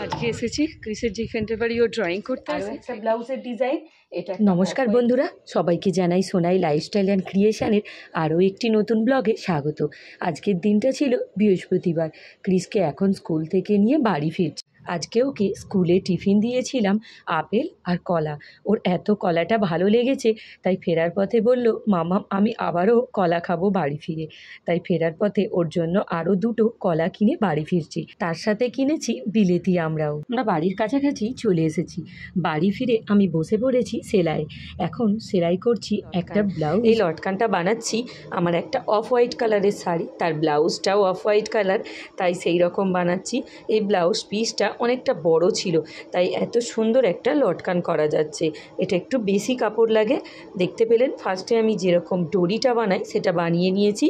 আজকে এসেছি ক্রিসের যেখানটার বাড়ি ও ড্রয়িং করতে একটা ব্লাউজের ডিজাইন এটা। নমস্কার বন্ধুরা, সবাইকে জানাই সোনাই লাইফস্টাইল অ্যান্ড ক্রিয়েশনের আরও একটি নতুন ব্লগে স্বাগত। আজকের দিনটা ছিল বৃহস্পতিবার। ক্রিসকে এখন স্কুল থেকে নিয়ে বাড়ি ফিরছি। আজকে ওকে স্কুলে টিফিন দিয়েছিলাম আপেল আর কলা। ওর এত কলাটা ভালো লেগেছে, তাই ফেরার পথে বলল, মামা আমি আবারও কলা খাবো বাড়ি ফিরে। তাই ফেরার পথে ওর জন্য আরও দুটো কলা কিনে বাড়ি ফিরছি। তার সাথে কিনেছি বিলেতি আমরাও। আমরা বাড়ির কাছাকাছি চলে এসেছি। বাড়ি ফিরে আমি বসে পড়েছি সেলাই। এখন সেলাই করছি একটা ব্লাউজ। এই লটকানটা বানাচ্ছি আমার একটা অফ হোয়াইট কালারের শাড়ি, তার ব্লাউজটাও অফ হোয়াইট কালার, তাই সেই রকম বানাচ্ছি। এই ব্লাউজ পিসটা অনেকটা বড় ছিল, তাই এত সুন্দর একটা লটকান করা যাচ্ছে। এটা একটু বেশি কাপড় লাগে, দেখতে পেলেন। ফার্স্টে আমি যেরকম ডোরিটা বানাই সেটা বানিয়ে নিয়েছি।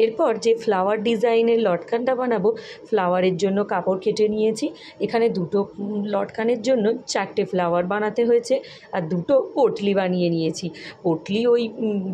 এরপর যে ফ্লাওয়ার ডিজাইনের লটকানটা বানাবো, ফ্লাওয়ারের জন্য কাপড় কেটে নিয়েছি। এখানে দুটো লটকানের জন্য 4টে ফ্লাওয়ার বানাতে হয়েছে, আর দুটো পটলি বানিয়ে নিয়েছি। পটলি ওই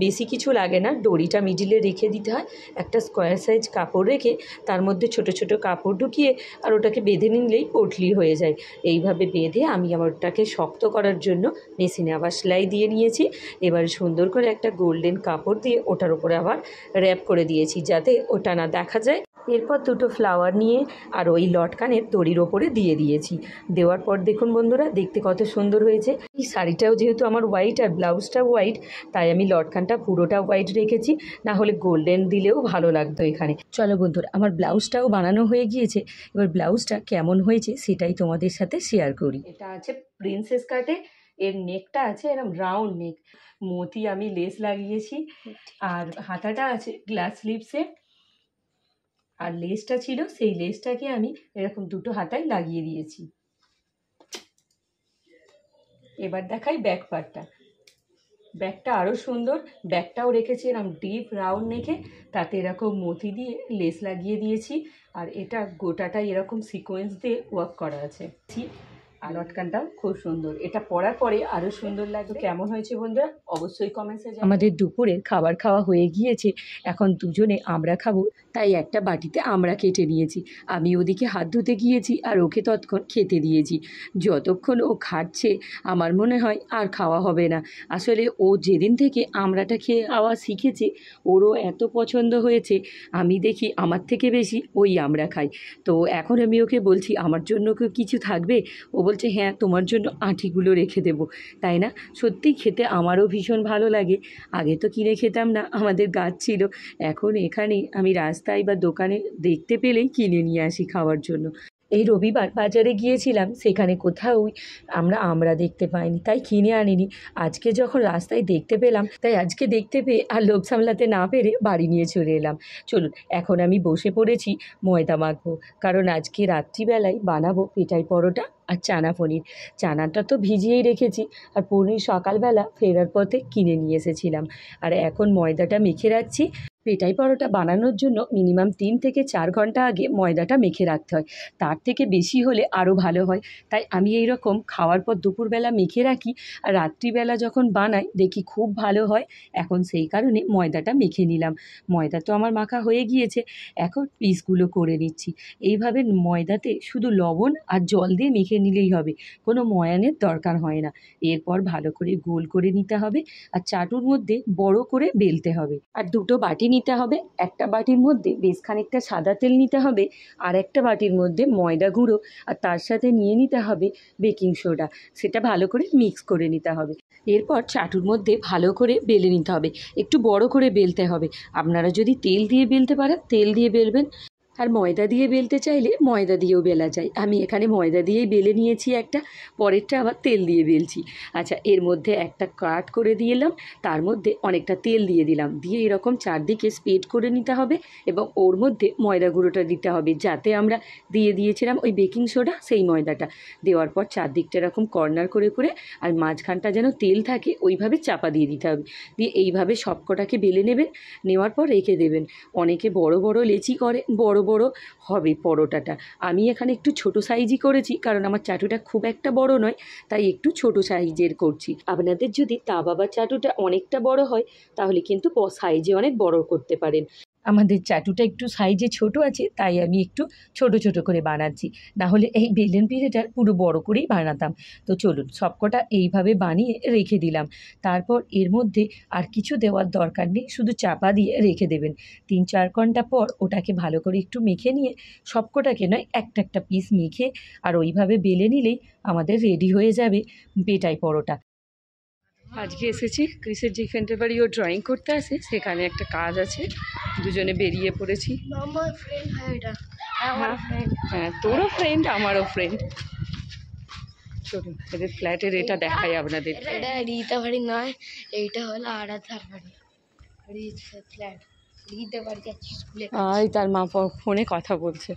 বেশি কিছু লাগে না, ডরিটা মিডিলে রেখে দিতে হয়। একটা স্কোয়ার সাইজ কাপড় রেখে তার মধ্যে ছোট ছোট কাপড় ঢুকিয়ে আর ওটাকে বেঁধে নিলেই পটলি হয়ে যায়। এইভাবে বেঁধে আমি আমার ওটাকে শক্ত করার জন্য মেশিনে আবার সেলাই দিয়ে নিয়েছি। এবার সুন্দর করে একটা গোল্ডেন কাপড় দিয়ে ওটার উপরে আবার র্যাপ করে দিয়েছি যাতে ওটা না দেখা যায়। এরপর দুটো ফ্লাওয়ার নিয়ে আর ওই লটকানের দড়ির ওপরে দিয়ে দিয়েছি। দেওয়ার পর দেখুন বন্ধুরা, দেখতে কত সুন্দর হয়েছে। এই শাড়িটাও যেহেতু আমার হোয়াইট আর ব্লাউজটা হোয়াইট, তাই আমি লটকানটা পুরোটা হোয়াইট রেখেছি, না হলে গোল্ডেন দিলেও ভালো লাগতো এখানে। চলো বন্ধুরা, আমার ব্লাউজটাও বানানো হয়ে গিয়েছে। এবার ব্লাউজটা কেমন হয়েছে সেটাই তোমাদের সাথে শেয়ার করি। এটা আছে প্রিন্সেস কাটে, এর নেকটা আছে এরকম রাউন্ড নেক, মতি আমি লেস লাগিয়েছি, আর হাতাটা আছে গ্লাস স্লিভসে, আর লেসটা ছিল সেই লেসটাকে আমি এরকম দুটো হাতায় লাগিয়ে দিয়েছি। এবার দেখাই ব্যাক পার্টটা। ব্যাকটা আরও সুন্দর, ব্যাকটাও রেখেছি এরকম ডিপ রাউন্ড নেকে, তাতে এরকম মতি দিয়ে লেস লাগিয়ে দিয়েছি। আর এটা গোটাটাই এরকম সিকোয়েন্স দিয়ে ওয়ার্ক করা আছে। আর লটকানটাও খুব সুন্দর, এটা পরার পরে আরও সুন্দর লাগবে। কেমন হয়েছে বন্ধুরা অবশ্যই কমেন্টসে জানাবেন। আমাদের দুপুরের খাবার খাওয়া হয়ে গিয়েছে, এখন দুজনে আমরা খাবো, তাই একটা বাটিতে আমরা কেটে নিয়েছি। আমি ওদিকে হাত ধুতে গিয়েছি আর ওকে তৎক্ষণ খেতে দিয়েছি। যতক্ষণ ও খাচ্ছে আমার মনে হয় আর খাওয়া হবে না। আসলে ও যেদিন থেকে আমড়াটা খেয়ে খাওয়া শিখেছে, ওরও এত পছন্দ হয়েছে। আমি দেখি আমার থেকে বেশি ওই আমড়া খাই। তো এখন আমি ওকে বলছি, আমার জন্য কিছু থাকবে? ও বলছে, হ্যাঁ তোমার জন্য আঁটিগুলো রেখে দেবো। তাই না? সত্যিই খেতে আমারও ভীষণ ভালো লাগে। আগে তো কিনে খেতাম না, আমাদের গাছ ছিল। এখন এখানে আমি রাস্তায় বা দোকানে দেখতে পেলেই কিনে নিয়ে আসি খাওয়ার জন্য। এই রবিবার বাজারে গিয়েছিলাম, সেখানে কোথাও আমরা দেখতে পাইনি, তাই কিনে আনিনি। আজকে যখন রাস্তায় দেখতে পেলাম, তাই আজকে দেখতে পেয়ে আর লোভ সামলাতে না পেরে বাড়ি নিয়ে চলে এলাম। চলুন, এখন আমি বসে পড়েছি ময়দা মাখবো, কারণ আজকে রাত্রিবেলায় বানাবো পেটাই পরোটা আর চানা পনির। চানাটা তো ভিজিয়েই রেখেছি, আর পনির সকালবেলা ফেরার পথে কিনে নিয়ে এসেছিলাম। আর এখন ময়দাটা মেখে রাখছি। পেটাই পরোটা বানানোর জন্য মিনিমাম 3 থেকে 4 ঘন্টা আগে ময়দাটা মেখে রাখতে হয়, তার থেকে বেশি হলে আরও ভালো হয়। তাই আমি এই রকম খাওয়ার পর দুপুরবেলা মেখে রাখি, আর রাত্রিবেলা যখন বানাই দেখি খুব ভালো হয়। এখন সেই কারণে ময়দাটা মেখে নিলাম। ময়দা তো আমার মাখা হয়ে গিয়েছে, এখন পিসগুলো করে নিচ্ছি। এইভাবে ময়দাতে শুধু লবণ আর জল দিয়ে মেখে নিলেই হবে, কোনো ময়ানের দরকার হয় না। এরপর ভালো করে গোল করে নিতে হবে, আর চাটুর মধ্যে বড় করে বেলতে হবে। আর দুটো বাটি নিতে হবে, একটা বাটির মধ্যে বেশ খানিকটা সাদা তেল নিতে হবে, আর একটা বাটির মধ্যে ময়দা গুঁড়ো, আর তার সাথে নিয়ে নিতে হবে বেকিং সোডা। সেটা ভালো করে মিক্স করে নিতে হবে। এরপর চাটুর মধ্যে ভালো করে বেলে নিতে হবে, একটু বড় করে বেলতে হবে। আপনারা যদি তেল দিয়ে বেলতে পারেন তেল দিয়ে বেলবেন, আর ময়দা দিয়ে বেলতে চাইলে ময়দা দিয়েও বেলা যায়। আমি এখানে ময়দা দিয়েই বেলে নিয়েছি একটা, পরেরটা আবার তেল দিয়ে বেলছি। আচ্ছা, এর মধ্যে একটা কাট করে দিলাম, তার মধ্যে অনেকটা তেল দিয়ে দিলাম, দিয়ে এরকম চারদিকে স্প্রেড করে নিতে হবে, এবং ওর মধ্যে ময়দা গুঁড়োটা দিতে হবে, যাতে আমরা দিয়ে দিয়েছিলাম ওই বেকিং সোডা, সেই ময়দাটা দেওয়ার পর চারদিকটা এরকম কর্নার করে করে, আর মাঝখানটা যেন তেল থাকে ওইভাবে চাপা দিয়ে দিতে হবে। দিয়ে এইভাবে সবকটাকে বেলে নেবেন, নেওয়ার পর রেখে দেবেন। অনেকে বড় বড় লেচি করে, বড় বড় হবে পরোটাটা। আমি এখানে একটু ছোট সাইজই করেছি, কারণ আমার চাটুটা খুব একটা বড় নয়, তাই একটু ছোট সাইজের করছি। আপনাদের যদি তাওয়া বা চাটুটা অনেকটা বড় হয়, তাহলে কিন্তু সাইজে অনেক বড় করতে পারেন। আমাদের চাটুটা একটু সাইজে ছোট আছে, তাই আমি একটু ছোট ছোট করে বানাচ্ছি, না হলে এই বেলেন পিঠেটা পুরো বড় করেই বানাতাম। তো চলুন সবকটা এইভাবে বানিয়ে রেখে দিলাম। তারপর এর মধ্যে আর কিছু দেওয়ার দরকার নেই, শুধু চাপা দিয়ে রেখে দেবেন। 3-4 ঘন্টা পর ওটাকে ভালো করে একটু মেখে নিয়ে সবকটাকে নয় একটা একটা পিস মেখে আর ওইভাবে বেলে নিলেই আমাদের রেডি হয়ে যাবে পেটাই পরোটা। আজকে এসেছি ক্রিসের যেখানটার বাড়ি ও ড্রয়িং করতে আসে, সেখানে একটা কাজ আছে, দুজনে বেরিয়ে পড়েছি। আমার ফ্রেন্ড হয় এটা, আমার ফ্রেন্ড। হ্যাঁ, তোরও ফ্রেন্ড আমারও ফ্রেন্ড। চলুন এদের ফ্ল্যাটের এটা দেখাই আপনাদের। এটা রীতা বাড়ি নয়, এইটা হলো আরাধার বাড়ি, ফ্ল্যাট। রীতা বাড়ি যাচ্ছি স্কুলে। আয় তার মা ফোনে কথা বলছে,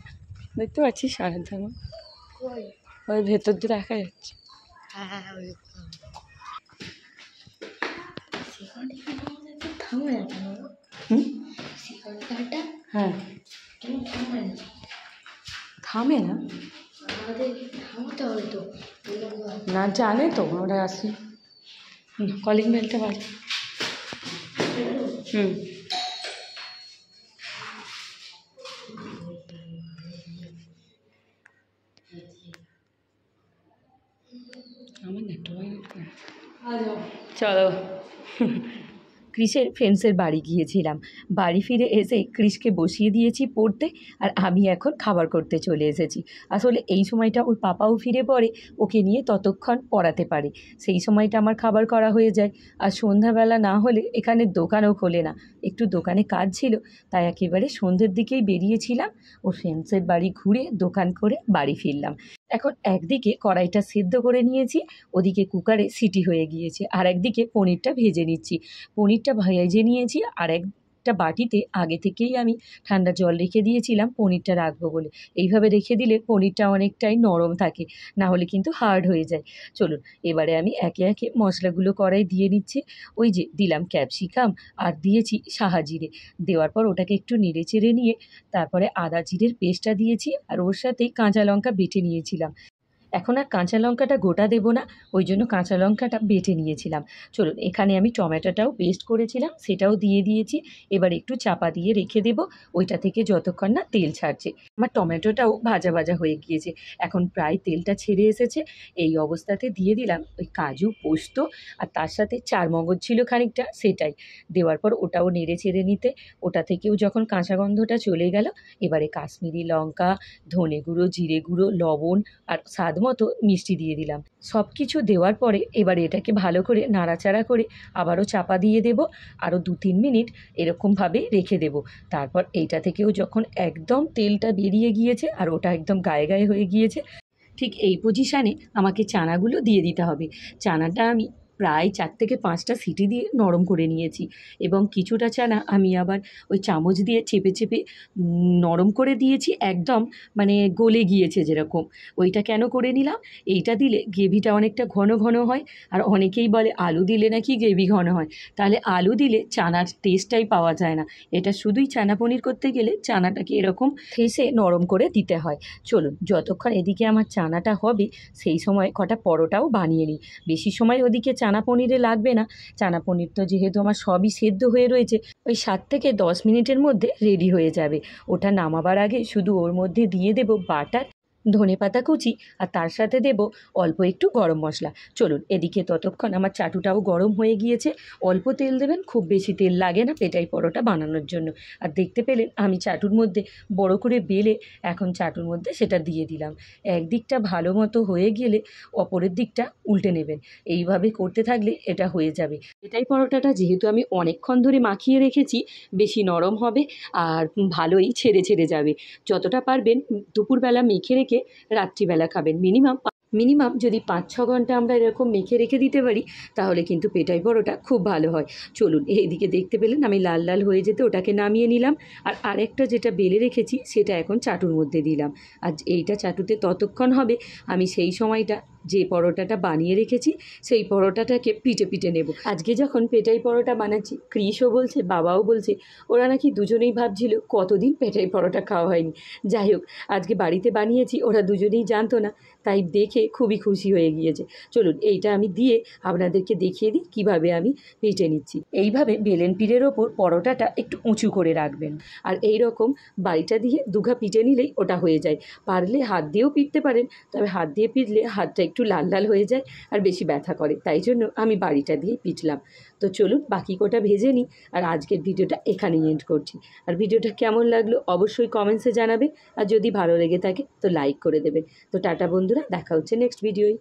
দেখতে পাচ্ছিস আরাধ্যা মা? কই? ওই ভেতর দিয়ে দেখা যাচ্ছে। হ্যাঁ ওই থামো না কেন? সিকনকাটা হ্যাঁ কেন থামে না? থামে না, আমাদের থামতে হবে তো। না জানে তো আমরা আসি। কলিং বেলটা বাজ। হুম, আমার নেটওয়ার্ক চলো। ক্রিসের ফ্রেন্ডসের বাড়ি গিয়েছিলাম, বাড়ি ফিরে এসে ক্রিসকে বসিয়ে দিয়েছি পড়তে, আর আমি এখন খাবার করতে চলে এসেছি। আসলে এই সময়টা ওর পাপাও ফিরে পড়ে, ওকে নিয়ে ততক্ষণ পড়াতে পারে, সেই সময়টা আমার খাবার করা হয়ে যায়। আর সন্ধ্যাবেলা না হলে এখানে দোকানও খোলে না, একটু দোকানে কাজ ছিল, তাই একেবারে সন্ধ্যের দিকেই বেরিয়েছিলাম, ওর ফ্রেন্ডসের বাড়ি ঘুরে দোকান করে বাড়ি ফিরলাম। এখন একদিকে কড়াইটা সেদ্ধ করে নিয়েছি, ওদিকে কুকারে সিটি হয়ে গিয়েছে, আর একদিকে পনিরটা ভেজে নিচ্ছি। পনিরটা ভেজে নিয়েছি, আর একটা বাটিতে আগে থেকেই আমি ঠান্ডা জল রেখে দিয়েছিলাম পনিরটা রাখবো বলে। এইভাবে রেখে দিলে পনিরটা অনেকটাই নরম থাকে, না হলে কিন্তু হার্ড হয়ে যায়। চলুন এবারে আমি একে একে মশলাগুলো কড়াই দিয়ে নিচ্ছি। ওই যে দিলাম ক্যাপসিকাম, আর দিয়েছি সাহাজিরে, দেওয়ার পর ওটাকে একটু নেড়ে চেড়ে নিয়ে তারপরে আদা জিরের পেস্টটা দিয়েছি, আর ওর সাথেই কাঁচা লঙ্কা বেটে নিয়েছিলাম। এখন আর কাঁচা লঙ্কাটা গোটা দেবো না, ওই জন্য কাঁচা লঙ্কাটা বেটে নিয়েছিলাম। চলুন এখানে আমি টমেটোটাও পেস্ট করেছিলাম, সেটাও দিয়ে দিয়েছি। এবার একটু চাপা দিয়ে রেখে দেবো, ওইটা থেকে যতক্ষণ না তেল ছাড়ছে। আমার টমেটোটাও ভাজা ভাজা হয়ে গিয়েছে, এখন প্রায় তেলটা ছেড়ে এসেছে। এই অবস্থাতে দিয়ে দিলাম ওই কাজু পোস্ত, আর তার সাথে চারমগজ ছিল খানিকটা, সেটাই দেওয়ার পর ওটাও নেড়ে চেড়ে নিতে, ওটা থেকেও যখন কাঁচা গন্ধটা চলে গেল, এবারে কাশ্মীরি লঙ্কা, ধনে গুঁড়ো, জিরে গুঁড়ো, লবণ আর স্বাদ মতো মিষ্টি দিয়ে দিলাম। সব কিছু দেওয়ার পরে এবারে এটাকে ভালো করে নাড়াচাড়া করে আবারও চাপা দিয়ে দেব, আরও 2-3 মিনিট এরকমভাবে রেখে দেব। তারপর এইটা থেকেও যখন একদম তেলটা বেরিয়ে গিয়েছে আর ওটা একদম গায়ে গায়ে হয়ে গিয়েছে, ঠিক এই পজিশানে আমাকে চানাগুলো দিয়ে দিতে হবে। চানাটা আমি প্রায় 4 থেকে 5টা সিটি দিয়ে নরম করে নিয়েছি, এবং কিছুটা চানা আমি আবার ওই চামচ দিয়ে চেপে চেপে নরম করে দিয়েছি, একদম মানে গলে গিয়েছে যেরকম। ওইটা কেন করে নিলাম, এইটা দিলে গ্রেভিটা অনেকটা ঘন ঘন হয়, আর অনেকেই বলে আলু দিলে নাকি গ্রেভি ঘন হয়, তাহলে আলু দিলে চানার টেস্টটাই পাওয়া যায় না। এটা শুধুই চানা পনির করতে গেলে চানাটাকে এরকম ঠেসে নরম করে দিতে হয়। চলুন যতক্ষণ এদিকে আমার চানাটা হবে, সেই সময় কটা পরোটাও বানিয়ে নিই। বেশি সময় ওদিকে চানা পনিরে লাগবে না, চানা পনির তো যেহেতু আমার সবই সেদ্ধ হয়ে রয়েছে, ওই 7 থেকে 10 মিনিটের মধ্যে রেডি হয়ে যাবে। ওটা নামাবার আগে শুধু ওর মধ্যে দিয়ে দেব বাটার, ধনেপাতা কুচি, আর তার সাথে দেব অল্প একটু গরম মশলা। চলুন এদিকে ততক্ষণ আমার চাটুটাও গরম হয়ে গিয়েছে। অল্প তেল দেবেন, খুব বেশি তেল লাগে না পেটাই পরোটা বানানোর জন্য। আর দেখতে পেলেন আমি চাটুর মধ্যে বড় করে বেলে এখন চাটুর মধ্যে সেটা দিয়ে দিলাম। একদিকটা ভালো মতো হয়ে গেলে অপরের দিকটা উল্টে নেবেন, এইভাবে করতে থাকলে এটা হয়ে যাবে। পেটাই পরোটাটা যেহেতু আমি অনেকক্ষণ ধরে মাখিয়ে রেখেছি, বেশি নরম হবে আর ভালোই ছেড়ে ছেড়ে যাবে। যতটা পারবেন দুপুরবেলা মেখে রেখে রাত্রিবেলা খাবেন। মিনিমাম যদি 5-6 ঘন্টা আমরা এরকম মেখে রেখে দিতে পারি, তাহলে কিন্তু পেটাই পরোটা খুব ভালো হয়। চলুন এইদিকে দেখতে পেলেন আমি লাল লাল হয়ে যেতে ওটাকে নামিয়ে নিলাম, আর আরেকটা যেটা বেলে রেখেছি সেটা এখন চাটুর মধ্যে দিলাম। আর এইটা চাটুতে ততক্ষণ হবে, আমি সেই সময়টা যে পরোটাটা বানিয়ে রেখেছি সেই পরোটাটাকে পিটে পিটে নেব। আজকে যখন পেটাই পরোটা বানাচ্ছি, ক্রিসও বলছে, বাবাও বলছে, ওরা নাকি দুজনেই ভাবছিল কতদিন পেটাই পরোটা খাওয়া হয়নি। যাই হোক, আজকে বাড়িতে বানিয়েছি, ওরা দুজনেই জানতো না, তাই দেখে খুবই খুশি হয়ে গিয়েছে। চলুন এইটা আমি দিয়ে আপনাদেরকে দেখিয়ে দিই কীভাবে আমি পিটে নিচ্ছি। এইভাবে বেলেন পিঠের ওপর পরোটাটা একটু উঁচু করে রাখবেন, আর এই রকম বাড়িটা দিয়ে দুঘা পিটে নিলেই ওটা হয়ে যায়। পারলে হাত দিয়েও পিটতে পারেন, তবে হাত দিয়ে পিটলে হাতটা একটু লাল লাল হয়ে যায় আর বেশি ব্যথা করে, তাই জন্য আমি বাড়িটা দিয়েই পিটলাম। তো চলুন বাকি কোটা ভেজে নিই, আর আজকের ভিডিওটা এখানেই এন্ড করছি। আর ভিডিওটা কেমন লাগলো অবশ্যই কমেন্টসে জানাবেন, আর যদি ভালো লেগে থাকে তো লাইক করে দেবেন। তো টাটা বন্ধুরা, দেখা হচ্ছে নেক্সট ভিডিওয়।